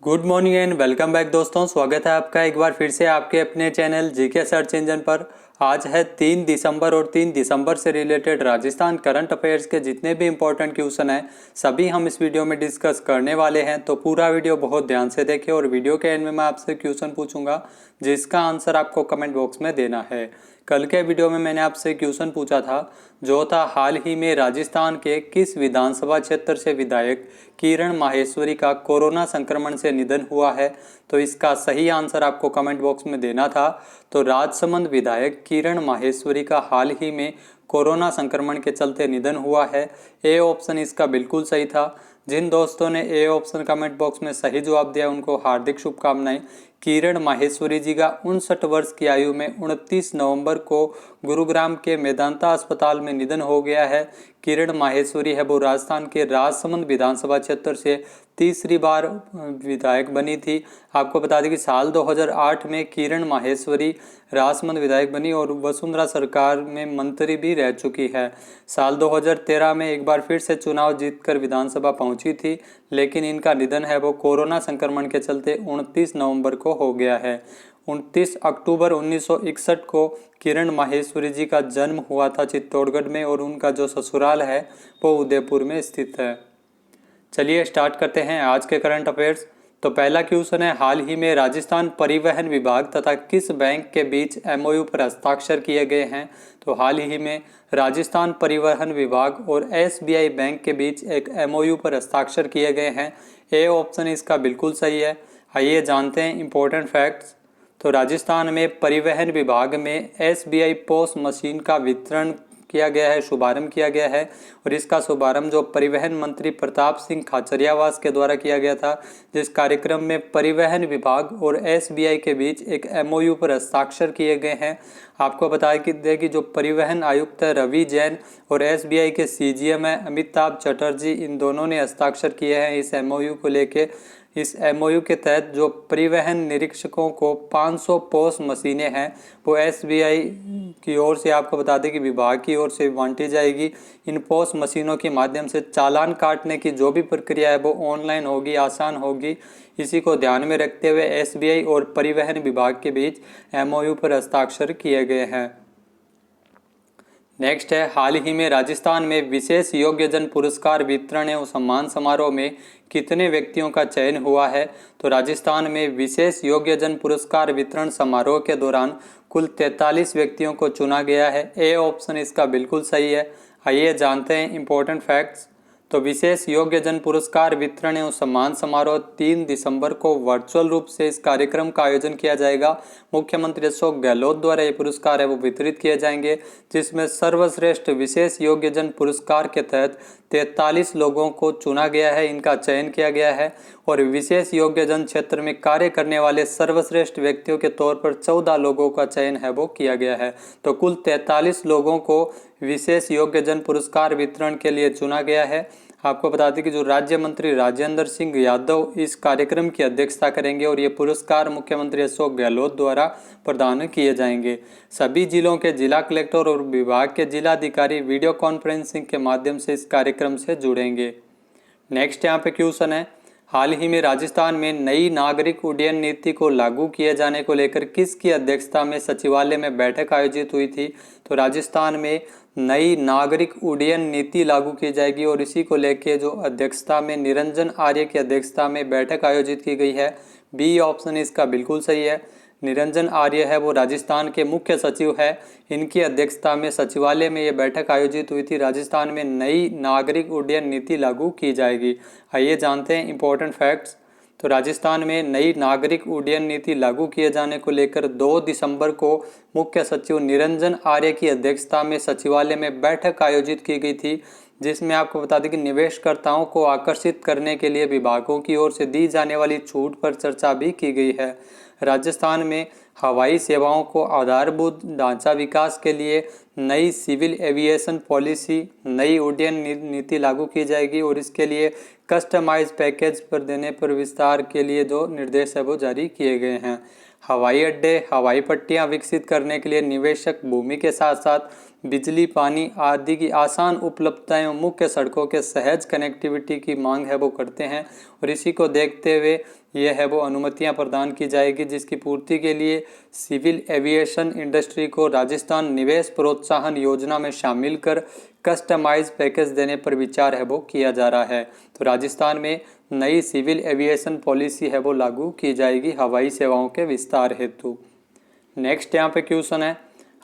Good morning and welcome back दोस्तों। स्वागत है आपका एक बार फिर से आपके अपने चैनल जीके सर्च इंजन पर। आज है 3 दिसंबर और 3 दिसंबर से रिलेटेड राजस्थान करंट अफेयर्स के जितने भी इंपॉर्टेंट क्वेश्चन हैं सभी हम इस वीडियो में डिस्कस करने वाले हैं। तो पूरा वीडियो बहुत ध्यान से देखें और वीडियो के एंड में मैं आपसे क्वेश्चन पूछूंगा जिसका आंसर आपको कमेंट बॉक्स में देना है। कल के वीडियो में मैंने आपसे क्वेश्चन पूछा था जो था हाल ही में राजस्थान के किस विधानसभा क्षेत्र से विधायक किरण माहेश्वरी का कोरोना संक्रमण से निधन हुआ है। तो इसका सही आंसर आपको कमेंट बॉक्स में देना था। तो राजसमंद विधायक किरण माहेश्वरी का हाल ही में कोरोना संक्रमण के चलते निधन हुआ है। ए ऑप्शन इसका बिल्कुल सही था। जिन दोस्तों ने ए ऑप्शन कमेंट बॉक्स में सही जवाब दिया उनको हार्दिक शुभकामनाएं। किरण माहेश्वरी जी का 59 वर्ष की आयु में 29 नवंबर को गुरुग्राम के मेदांता अस्पताल में निधन हो गया है। किरण माहेश्वरी है वो राजस्थान के राजसमंद विधानसभा क्षेत्र से तीसरी बार विधायक बनी थी। आपको बता दें कि साल 2008 में किरण माहेश्वरी राजसमंद विधायक बनी और वसुंधरा सरकार में मंत्री भी रह चुकी है। साल 2013 में एक बार फिर से चुनाव जीतकर विधानसभा पहुंची थी, लेकिन इनका निधन है वो कोरोना संक्रमण के चलते 29 नवंबर को हो गया है। 29 अक्टूबर 1961 को किरण माहेश्वरी जी का जन्म हुआ था चित्तौड़गढ़ में और उनका जो ससुराल है वो उदयपुर में स्थित है। चलिए स्टार्ट करते हैं आज के करंट अफेयर्स। तो पहला क्वेश्चन है, हाल ही में राजस्थान परिवहन विभाग तथा किस बैंक के बीच एमओयू पर हस्ताक्षर किए गए हैं। तो हाल ही में राजस्थान परिवहन विभाग और एसबीआई बैंक के बीच एक एमओयू पर हस्ताक्षर किए गए हैं। ए ऑप्शन इसका बिल्कुल सही है। आइए जानते हैं इंपॉर्टेंट फैक्ट्स। तो राजस्थान में परिवहन विभाग में एसबीआई पोस मशीन का वितरण किया गया है, शुभारंभ किया गया है और इसका शुभारंभ जो परिवहन मंत्री प्रताप सिंह खाचरियावास के द्वारा किया गया था, जिस कार्यक्रम में परिवहन विभाग और एसबीआई के बीच एक एमओयू पर हस्ताक्षर किए गए हैं। आपको बताया कि जो परिवहन आयुक्त है रवि जैन और एसबीआई के सीजीएम है अमिताभ चटर्जी, इन दोनों ने हस्ताक्षर किए हैं इस एमओयू को लेके। इस एमओयू के तहत जो परिवहन निरीक्षकों को 500 पोस मशीनें हैं वो एसबीआई की ओर से, आपको बता दें कि विभाग की ओर से बांटी जाएगी। इन पोस मशीनों के माध्यम से चालान काटने की जो भी प्रक्रिया है वो ऑनलाइन होगी, आसान होगी। इसी को ध्यान में रखते हुए एसबीआई और परिवहन विभाग के बीच एमओयू पर हस्ताक्षर किए गए हैं। नेक्स्ट है, हाल ही में राजस्थान में विशेष योग्यजन पुरस्कार वितरण एवं सम्मान समारोह में कितने व्यक्तियों का चयन हुआ है। तो राजस्थान में विशेष योग्यजन पुरस्कार वितरण समारोह के दौरान कुल 43 व्यक्तियों को चुना गया है। ए ऑप्शन इसका बिल्कुल सही है। आइए जानते हैं इंपॉर्टेंट फैक्ट्स। तो विशेष योग्यजन पुरस्कार वितरण एवं सम्मान समारोह 3 दिसंबर को वर्चुअल रूप से इस कार्यक्रम का आयोजन किया जाएगा। मुख्यमंत्री अशोक गहलोत द्वारा ये पुरस्कार है वो वितरित किए जाएंगे, जिसमें सर्वश्रेष्ठ विशेष योग्यजन पुरस्कार के तहत 43 लोगों को चुना गया है, इनका चयन किया गया है और विशेष योग्यजन क्षेत्र में कार्य करने वाले सर्वश्रेष्ठ व्यक्तियों के तौर पर 14 लोगों का चयन है वो किया गया है। तो कुल 43 लोगों को विशेष योग्यजन पुरस्कार वितरण के लिए चुना गया है। आपको बता दें कि जो राज्य मंत्री राजेंद्र सिंह यादव इस कार्यक्रम की अध्यक्षता करेंगे और ये पुरस्कार मुख्यमंत्री अशोक गहलोत द्वारा प्रदान किए जाएंगे। सभी जिलों के जिला कलेक्टर और विभाग के जिलाधिकारी वीडियो कॉन्फ्रेंसिंग के माध्यम से इस कार्यक्रम से जुड़ेंगे। नेक्स्ट यहाँ पे क्वेश्चन है, हाल ही में राजस्थान में नई नागरिक उड्डयन नीति को लागू किए जाने को लेकर किसकी अध्यक्षता में सचिवालय में बैठक आयोजित हुई थी। तो राजस्थान में नई नागरिक उड्डयन नीति लागू की जाएगी और इसी को लेकर जो अध्यक्षता में निरंजन आर्य की अध्यक्षता में बैठक आयोजित की गई है। बी ऑप्शन इसका बिल्कुल सही है। निरंजन आर्य है वो राजस्थान के मुख्य सचिव है, इनकी अध्यक्षता में सचिवालय में ये बैठक आयोजित हुई थी। राजस्थान में नई नागरिक उड्डयन नीति लागू की जाएगी। आइए जानते हैं इंपॉर्टेंट फैक्ट्स। तो राजस्थान में नई नागरिक उड्डयन नीति लागू किए जाने को लेकर 2 दिसंबर को मुख्य सचिव निरंजन आर्य की अध्यक्षता में सचिवालय में बैठक आयोजित की गई थी, जिसमें आपको बता दें कि निवेशकर्ताओं को आकर्षित करने के लिए विभागों की ओर से दी जाने वाली छूट पर चर्चा भी की गई है। राजस्थान में हवाई सेवाओं को आधारभूत ढांचा विकास के लिए नई सिविल एविएशन पॉलिसी, नई उड्डयन नीति लागू की जाएगी और इसके लिए कस्टमाइज पैकेज पर देने पर विस्तार के लिए जो निर्देश है वो जारी किए गए हैं। हवाई अड्डे, हवाई पट्टियां विकसित करने के लिए निवेशक भूमि के साथ साथ बिजली, पानी आदि की आसान उपलब्धता एवं मुख्य सड़कों के सहज कनेक्टिविटी की मांग है वो करते हैं और इसी को देखते हुए ये है वो अनुमतियां प्रदान की जाएगी, जिसकी पूर्ति के लिए सिविल एविएशन इंडस्ट्री को राजस्थान निवेश प्रोत्साहन योजना में शामिल कर कस्टमाइज पैकेज देने पर विचार है वो किया जा रहा है। तो राजस्थान में नई सिविल एविएशन पॉलिसी है वो लागू की जाएगी हवाई सेवाओं के विस्तार हेतु। नेक्स्ट यहाँ पे क्वेश्चन है,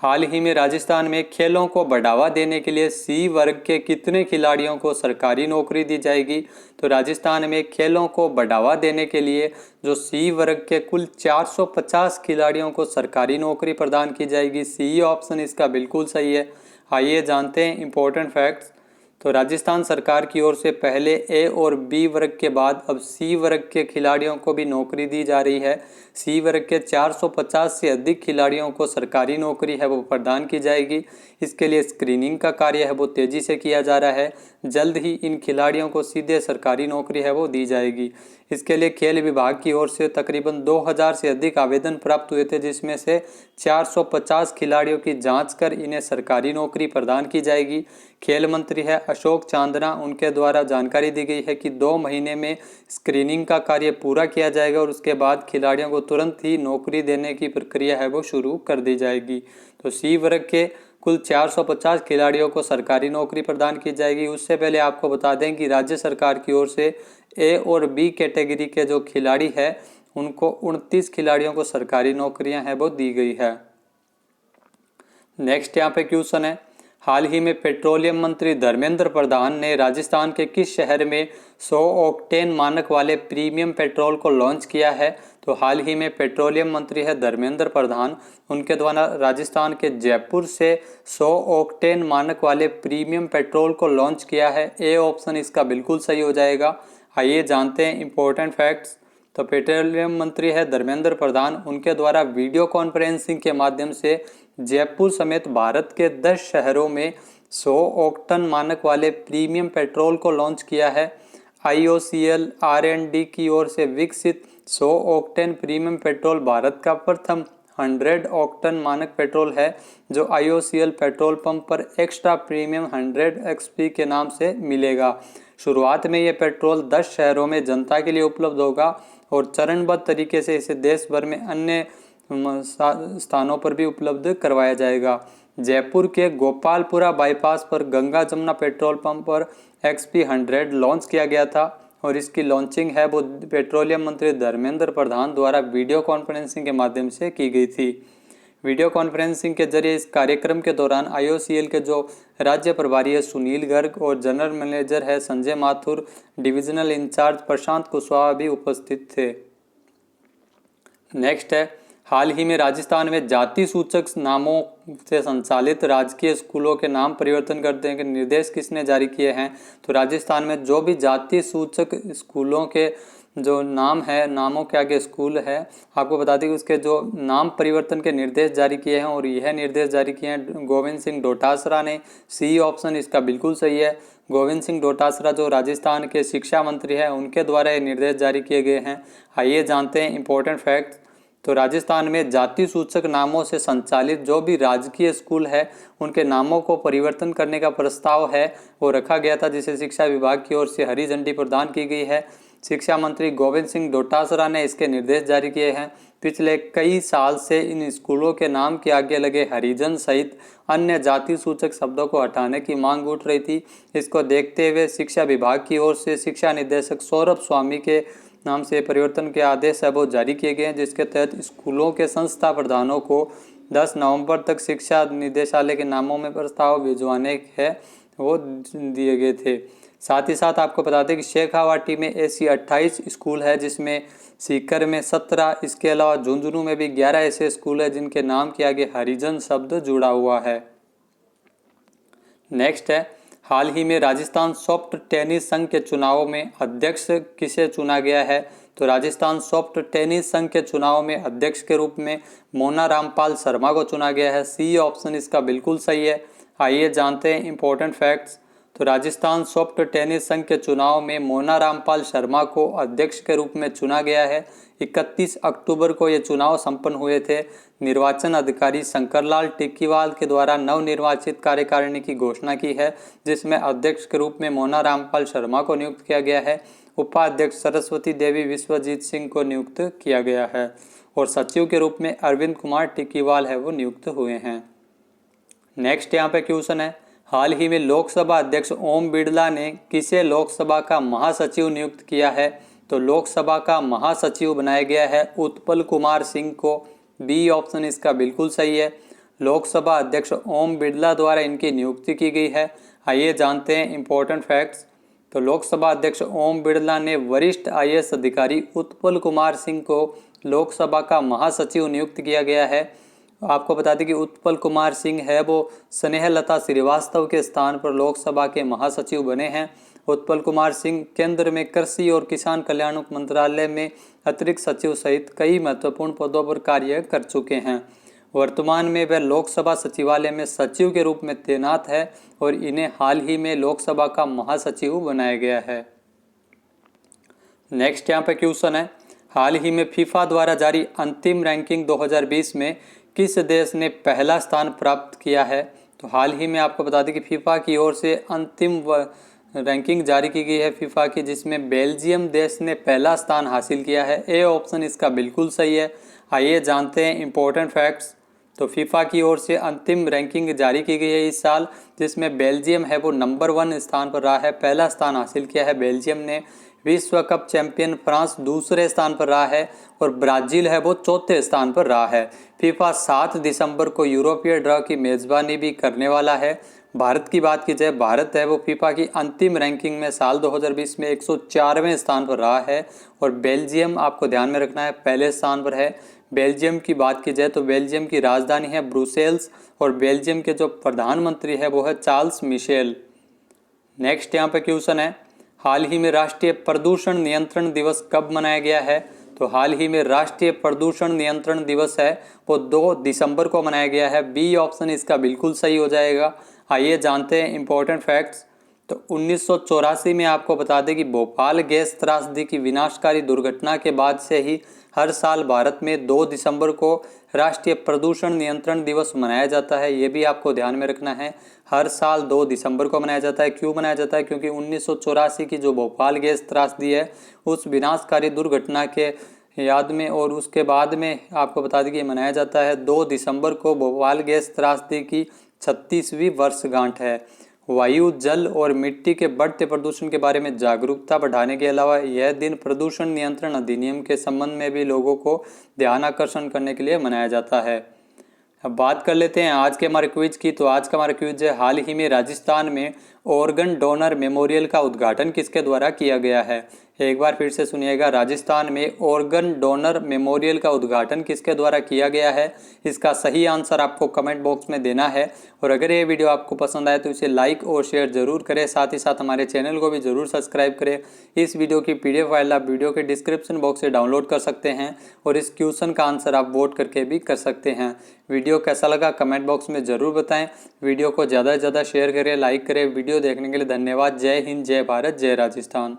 हाल ही में राजस्थान में खेलों को बढ़ावा देने के लिए सी वर्ग के कितने खिलाड़ियों को सरकारी नौकरी दी जाएगी। तो राजस्थान में खेलों को बढ़ावा देने के लिए जो सी वर्ग के कुल 450 खिलाड़ियों को सरकारी नौकरी प्रदान की जाएगी। सी ऑप्शन इसका बिल्कुल सही है। आइए जानते हैं इंपॉर्टेंट फैक्ट्स। तो राजस्थान सरकार की ओर से पहले ए और बी वर्ग के बाद अब सी वर्ग के खिलाड़ियों को भी नौकरी दी जा रही है। सी वर्ग के 450 से अधिक खिलाड़ियों को सरकारी नौकरी है वो प्रदान की जाएगी। इसके लिए स्क्रीनिंग का कार्य है वो तेजी से किया जा रहा है। जल्द ही इन खिलाड़ियों को सीधे सरकारी नौकरी है वो दी जाएगी। इसके लिए खेल विभाग की ओर से तकरीबन 2000 से अधिक आवेदन प्राप्त हुए थे, जिसमें से 450 खिलाड़ियों की जांच कर इन्हें सरकारी नौकरी प्रदान की जाएगी। खेल मंत्री है अशोक चांदना, उनके द्वारा जानकारी दी गई है कि 2 महीने में स्क्रीनिंग का कार्य पूरा किया जाएगा और उसके बाद खिलाड़ियों को तुरंत ही नौकरी देने की प्रक्रिया है वो शुरू कर दी जाएगी। तो सी वर्ग के कुल 450 खिलाड़ियों को सरकारी नौकरी प्रदान की जाएगी। उससे पहले आपको बता दें कि राज्य सरकार की ओर से ए और बी कैटेगरी के जो खिलाड़ी है उनको 29 खिलाड़ियों को सरकारी नौकरियां हैं वो दी गई है। नेक्स्ट यहाँ पे क्वेश्चन है, हाल ही में पेट्रोलियम मंत्री धर्मेंद्र प्रधान ने राजस्थान के किस शहर में 100 ऑक्टेन मानक वाले प्रीमियम पेट्रोल को लॉन्च किया है। तो हाल ही में पेट्रोलियम मंत्री है धर्मेंद्र प्रधान, उनके द्वारा राजस्थान के जयपुर से 100 ऑक्टेन मानक वाले प्रीमियम पेट्रोल को लॉन्च किया है। ए ऑप्शन इसका बिल्कुल सही हो जाएगा। आइए जानते हैं इंपॉर्टेंट फैक्ट्स। तो पेट्रोलियम मंत्री है धर्मेंद्र प्रधान, उनके द्वारा वीडियो कॉन्फ्रेंसिंग के माध्यम से जयपुर समेत भारत के 10 शहरों में 100 ऑक्टेन मानक वाले प्रीमियम पेट्रोल को लॉन्च किया है। IOCL R&D की ओर से विकसित 100 ऑक्टेन प्रीमियम पेट्रोल भारत का प्रथम 100 ऑक्टेन मानक पेट्रोल है, जो IOCL पेट्रोल पंप पर एक्स्ट्रा प्रीमियम 100 XP के नाम से मिलेगा। शुरुआत में ये पेट्रोल 10 शहरों में जनता के लिए उपलब्ध होगा और चरणबद्ध तरीके से इसे देश भर में अन्य स्थानों पर भी उपलब्ध करवाया जाएगा। जयपुर के गोपालपुरा बाईपास पर गंगा जमुना पेट्रोल पंप पर XP 100 लॉन्च किया गया था और इसकी लॉन्चिंग है वो पेट्रोलियम मंत्री धर्मेंद्र प्रधान द्वारा वीडियो कॉन्फ्रेंसिंग के माध्यम से की गई थी। वीडियो कॉन्फ्रेंसिंग के जरिए इस कार्यक्रम के दौरान IOCL के जो राज्य प्रभारी है सुनील गर्ग और जनरल मैनेजर है संजय माथुर, डिविजनल इंचार्ज प्रशांत कुशवाहा भी उपस्थित थे। नेक्स्ट है, हाल ही में राजस्थान में जाति सूचक नामों से संचालित राजकीय स्कूलों के नाम परिवर्तन करने के निर्देश किसने जारी किए हैं। तो राजस्थान में जो भी जाति सूचक स्कूलों के जो नाम है, नामों के आगे स्कूल है, आपको बता दें कि उसके जो नाम परिवर्तन के निर्देश जारी किए हैं और यह निर्देश जारी किए हैं गोविंद सिंह डोटासरा ने। सी ऑप्शन इसका बिल्कुल सही है। गोविंद सिंह डोटासरा जो राजस्थान के शिक्षा मंत्री हैं, उनके द्वारा ये निर्देश जारी किए गए हैं। आइए जानते हैं इंपॉर्टेंट फैक्ट्स। तो राजस्थान में जाति सूचक नामों से संचालित जो भी राजकीय स्कूल है उनके नामों को परिवर्तन करने का प्रस्ताव है वो रखा गया था, जिसे शिक्षा विभाग की ओर से हरी झंडी प्रदान की गई है। शिक्षा मंत्री गोविंद सिंह डोटासरा ने इसके निर्देश जारी किए हैं। पिछले कई साल से इन स्कूलों के नाम के आगे लगे हरिजन सहित अन्य जाति सूचक शब्दों को हटाने की मांग उठ रही थी। इसको देखते हुए शिक्षा विभाग की ओर से शिक्षा निदेशक सौरभ स्वामी के नाम से परिवर्तन के आदेश है वो जारी किए गए हैं, जिसके तहत स्कूलों के संस्था प्रधानों को 10 नवंबर तक शिक्षा निदेशालय के नामों में प्रस्ताव भिजवाने है वो दिए गए थे। साथ ही साथ आपको बता दें कि शेखावाटी में ऐसी 28 स्कूल है, जिसमें सीकर में 17, इसके अलावा झुंझुनू में भी 11 ऐसे स्कूल है जिनके नाम के आगे हरिजन शब्द जुड़ा हुआ है। नेक्स्ट है, हाल ही में राजस्थान सॉफ्ट टेनिस संघ के चुनाव में अध्यक्ष किसे चुना गया है। तो राजस्थान सॉफ्ट टेनिस संघ के चुनाव में अध्यक्ष के रूप में मोना रामपाल शर्मा को चुना गया है। सी ऑप्शन इसका बिल्कुल सही है। आइए जानते हैं इंपॉर्टेंट फैक्ट्स। तो राजस्थान सॉफ्ट टेनिस संघ के चुनाव में मोना रामपाल शर्मा को अध्यक्ष के रूप में चुना गया है। 31 अक्टूबर को ये चुनाव संपन्न हुए थे। निर्वाचन अधिकारी शंकरलाल टिक्कीवाल के द्वारा नवनिर्वाचित कार्यकारिणी की घोषणा की है, जिसमें अध्यक्ष के रूप में मोना रामपाल शर्मा को नियुक्त किया गया है। उपाध्यक्ष सरस्वती देवी विश्वजीत सिंह को नियुक्त किया गया है और सचिव के रूप में अरविंद कुमार टिक्कीवाल है वो नियुक्त हुए हैं। नेक्स्ट यहाँ पे क्वेश्चन है, हाल ही में लोकसभा अध्यक्ष ओम बिरला ने किसे लोकसभा का महासचिव नियुक्त किया है? तो लोकसभा का महासचिव बनाया गया है उत्पल कुमार सिंह को। बी ऑप्शन इसका बिल्कुल सही है। लोकसभा अध्यक्ष ओम बिरला द्वारा इनकी नियुक्ति की गई है। आइए जानते हैं इंपॉर्टेंट फैक्ट्स। तो लोकसभा अध्यक्ष ओम बिरला ने वरिष्ठ IAS अधिकारी उत्पल कुमार सिंह को लोकसभा का महासचिव नियुक्त किया गया है। आपको बता दें कि उत्पल कुमार सिंह है वो स्नेहलता श्रीवास्तव के स्थान पर लोकसभा के महासचिव बने हैं। उत्पल कुमार सिंह केंद्र में कृषि और किसान कल्याण मंत्रालय में अतिरिक्त सचिव सहित कई महत्वपूर्ण पदों पर कार्य कर चुके हैं। वर्तमान में वह लोकसभा सचिवालय में सचिव के रूप में तैनात है और इन्हें हाल ही में लोकसभा का महासचिव बनाया गया है। नेक्स्ट यहाँ पे क्वेश्चन है, हाल ही में फीफा द्वारा जारी अंतिम रैंकिंग 2020 में किस देश ने पहला स्थान प्राप्त किया है? तो हाल ही में आपको बता दें कि फीफा की ओर से अंतिम रैंकिंग जारी की गई है फीफा की, जिसमें बेल्जियम देश ने पहला स्थान हासिल किया है। ए ऑप्शन इसका बिल्कुल सही है। आइए जानते हैं इंपॉर्टेंट फैक्ट्स। तो फीफा की ओर से अंतिम रैंकिंग जारी की गई है इस साल, जिसमें बेल्जियम है वो नंबर 1 स्थान पर रहा है, पहला स्थान हासिल किया है बेल्जियम ने। विश्व कप चैंपियन फ्रांस दूसरे स्थान पर रहा है और ब्राजील है वो चौथे स्थान पर रहा है। फीफा 7 दिसंबर को यूरोपीय ड्रॉ की मेज़बानी भी करने वाला है। भारत की बात की जाए, भारत है वो फीफा की अंतिम रैंकिंग में साल 2020 में 104वें स्थान पर रहा है और बेल्जियम आपको ध्यान में रखना है पहले स्थान पर है। बेल्जियम की बात की जाए तो बेल्जियम की राजधानी है ब्रुसेल्स और बेल्जियम के जो प्रधानमंत्री है वो है चार्ल्स मिशेल। नेक्स्ट यहाँ पे क्वेश्चन है, हाल ही में राष्ट्रीय प्रदूषण नियंत्रण दिवस कब मनाया गया है? तो हाल ही में राष्ट्रीय प्रदूषण नियंत्रण दिवस है वो 2 दिसंबर को मनाया गया है। बी ऑप्शन इसका बिल्कुल सही हो जाएगा। आइए जानते हैं इंपॉर्टेंट फैक्ट्स। तो 1984 में आपको बता दें कि भोपाल गैस त्रासदी की विनाशकारी दुर्घटना के बाद से ही हर साल भारत में 2 दिसंबर को राष्ट्रीय प्रदूषण नियंत्रण दिवस मनाया जाता है। ये भी आपको ध्यान में रखना है, हर साल 2 दिसंबर को मनाया जाता है। क्यों मनाया जाता है? क्योंकि 1984 की जो भोपाल गैस त्रासदी है उस विनाशकारी दुर्घटना के याद में और उसके बाद में आपको बता दें कि मनाया जाता है 2 दिसंबर को भोपाल गैस त्रासदी की 36वीं वर्षगांठ है। वायु, जल और मिट्टी के बढ़ते प्रदूषण के बारे में जागरूकता बढ़ाने के अलावा यह दिन प्रदूषण नियंत्रण अधिनियम के संबंध में भी लोगों को ध्यान आकर्षण करने के लिए मनाया जाता है। अब बात कर लेते हैं आज के हमारे क्विज की। तो आज का हमारा क्विज है, हाल ही में राजस्थान में ऑर्गन डोनर मेमोरियल का उद्घाटन किसके द्वारा किया गया है? एक बार फिर से सुनिएगा, राजस्थान में ऑर्गन डोनर मेमोरियल का उद्घाटन किसके द्वारा किया गया है? इसका सही आंसर आपको कमेंट बॉक्स में देना है। और अगर ये वीडियो आपको पसंद आए तो इसे लाइक और शेयर जरूर करें, साथ ही साथ हमारे चैनल को भी जरूर सब्सक्राइब करें। इस वीडियो की PDF फाइल आप वीडियो के डिस्क्रिप्शन बॉक्स से डाउनलोड कर सकते हैं और इस क्वेश्चन का आंसर आप वोट करके भी कर सकते हैं। वीडियो कैसा लगा कमेंट बॉक्स में ज़रूर बताएं। वीडियो को ज़्यादा से ज़्यादा शेयर करें, लाइक करें। वीडियो देखने के लिए धन्यवाद। जय हिंद, जय भारत, जय राजस्थान।